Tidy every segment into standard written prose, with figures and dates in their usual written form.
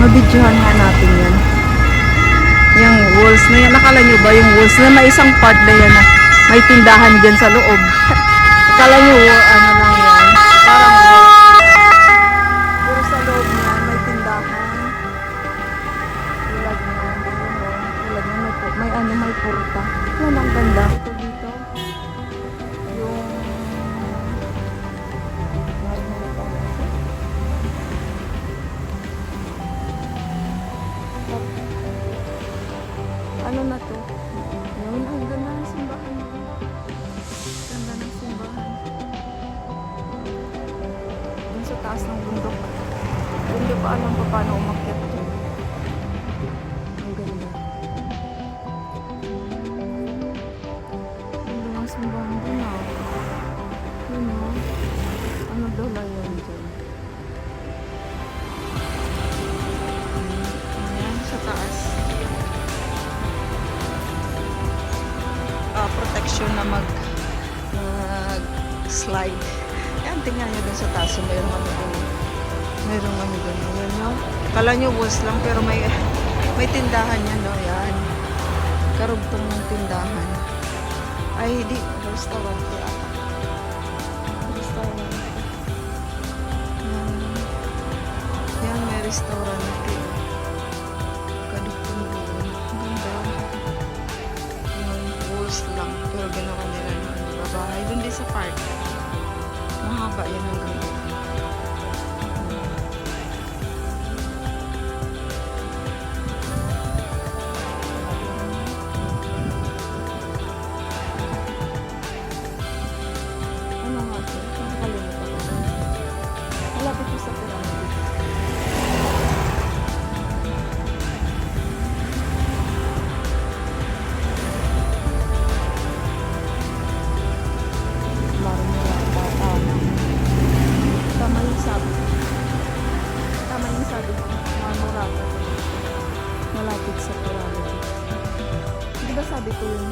Mabidyohan nga natin yan. Yung walls na yan. Nakala nyo ba yung walls na may isang part na yan na may tindahan dyan sa loob? Akala nyo ano lang yan. Parang wall. Pero sa loob niya may tindahan. Tulad niya. Tulad niya may ano, may purta. Yan ang ganda. Ito dito. Yung ano na to? Yun, ang ganda ng simbahan. Ganda ng simbahan. Dun sa taas ng bundok. Hindi pa alam pa paano umakyat dyan. Ang ganda. Ganda ng simbahan dun ah. Yun ah. Ano daw lang yun dyan? Ayan, sa taas. Protection na mag-slide. Yan, tingnan nyo dun sa taas. Mayroong ano dun. Mayroong ano dun. Yan, no? Kala nyo walls lang, pero may tindahan yan, no? Yan. Karugtong ng tindahan. Ay, di. Restaurant. Restaurant. Yan, may restaurant. Kadugtong doon. Ganda. Lang, pero ginawa nila ng babahay dun din sa park. Mahaba yan ang ganda. Ano nga ito? Nakakalimutan ko. Malapit ko sa pyramid. Malapit sa pyramid. Di ba sabi ko yun?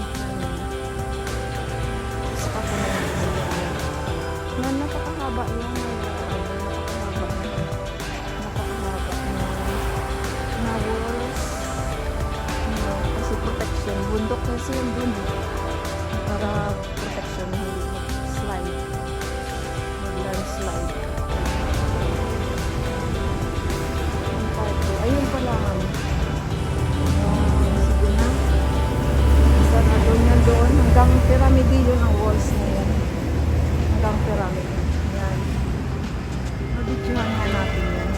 Sa kapunan. Napakahaba yung napakahaba na walls. Kasi protection. Bundok kasi yung bundok. Para protection. Slide. Mag-landslide. Ayun pala kami. Sige na. Basta na doon yan doon. Hanggang pyramid yun ang walls na yan. Hanggang pyramid. Yan. Mabidyohan nga natin yan.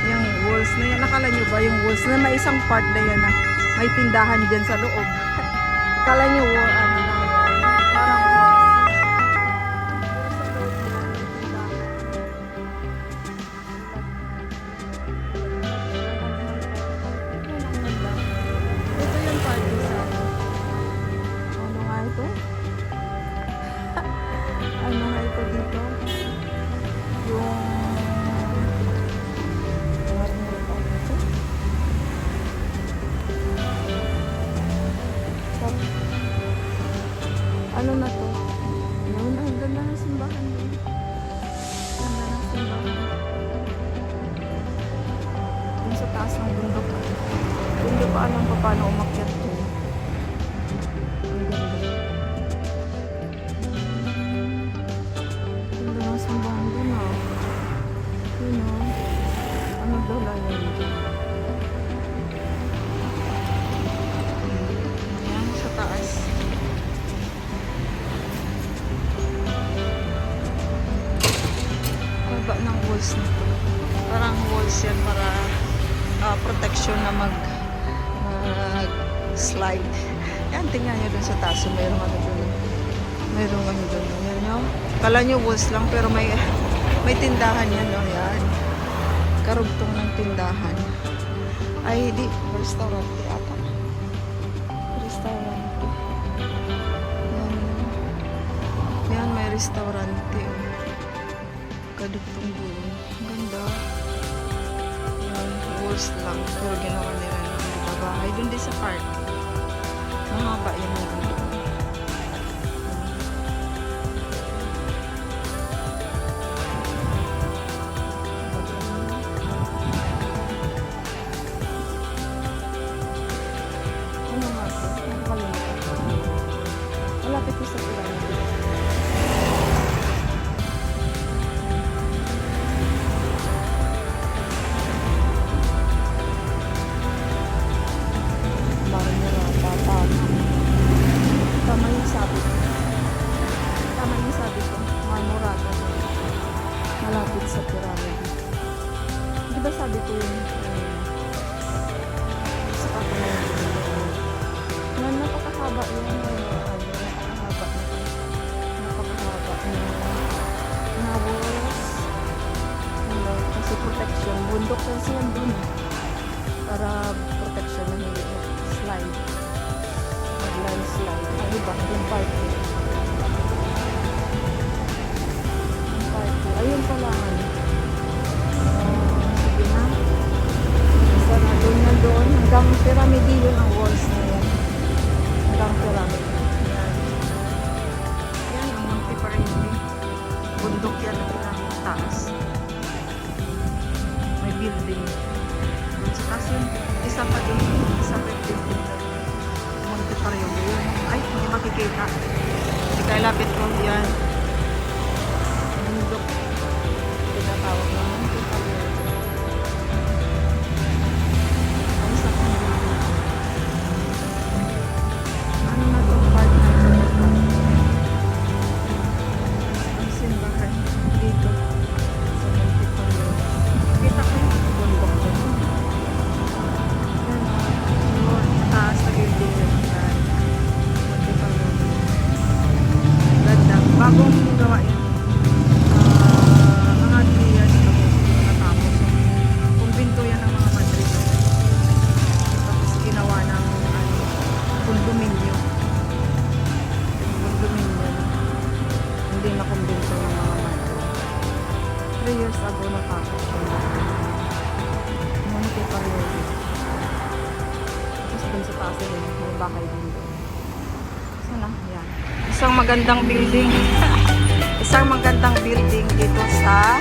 Yung walls na yan. Nakala nyo ba yung walls na may isang part na yan na may tindahan dyan sa loob? Akala nyo ano lang yan. Parang walls. Ano nga ito dito? Yung ano na to? Yun, ang ganda ng simbahan din. Ganda ng simbahan. Dun sa taas ng bundok. Hindi pa alam pa paano umakyat dyan. Ang ganda. Simbahan din ah. Yun ah. Ano daw lang yan dyan? Yan sa taas. Haba ng walls na to. Parang walls yan para protection na mag-slide. Yan, tingnan nyo dun sa taas. Mayroong ano dun. Mayroong ano dun. Yan nyo. Kala nyo walls lang, pero may tindahan yan, no? Yan. Karugtong ng tindahan. Ay, di. Restaurant ata. Restaurant. Yan. Yan, may restaurant. Kadugtong doon. Ganda. Yan. Walls lang. Pero ginawa nila ng babahay. Doon din sa park. Mahaba yan ang ganda. sabi ko yun. Sa kapatid. Napakahaba yun. Napakahaba na. Napakahaba na walls. Kasi protection. Bundok kasi yan dun. Para protection na hindi slide. Mag-landslide. Ano ba? Yung part yun. Ayun pala. Sige na. Basta na doon. Hanggang pyramid yun ang walls na yan. Hanggang pyramid. Yan. Yan ang Monte Parindi. Bundok yan ang pyramid. Taas. May building. At saka yun, isa pa doon. Isa pa yung building. Monte Parindi yun. Ay, hindi makikita. Hindi kayo lapit ko. Yan. Bundok. Tinatawag na Monte Parindi. Ang sa kanila. Ano na itong part na ito? Ang simbahan dito sa Monte Parindi. Kita ko yung bundok ko. Yan. Yun. Mataas na building yun. Yan. Monte Parindi. Ganda. Bagong gawa yun. Mga 3 years na po natapos. Kumbinto yan ng mga Madrid. Tapos ginawa ng condominium. Condominium. Hindi na kumbinto ng mga Madrid. 3 years ago natapos. Monte Parindi. Tapos dun sa taas din, may bahay din doon. Sana, yan. Isang magandang building. Isang magandang building dito sa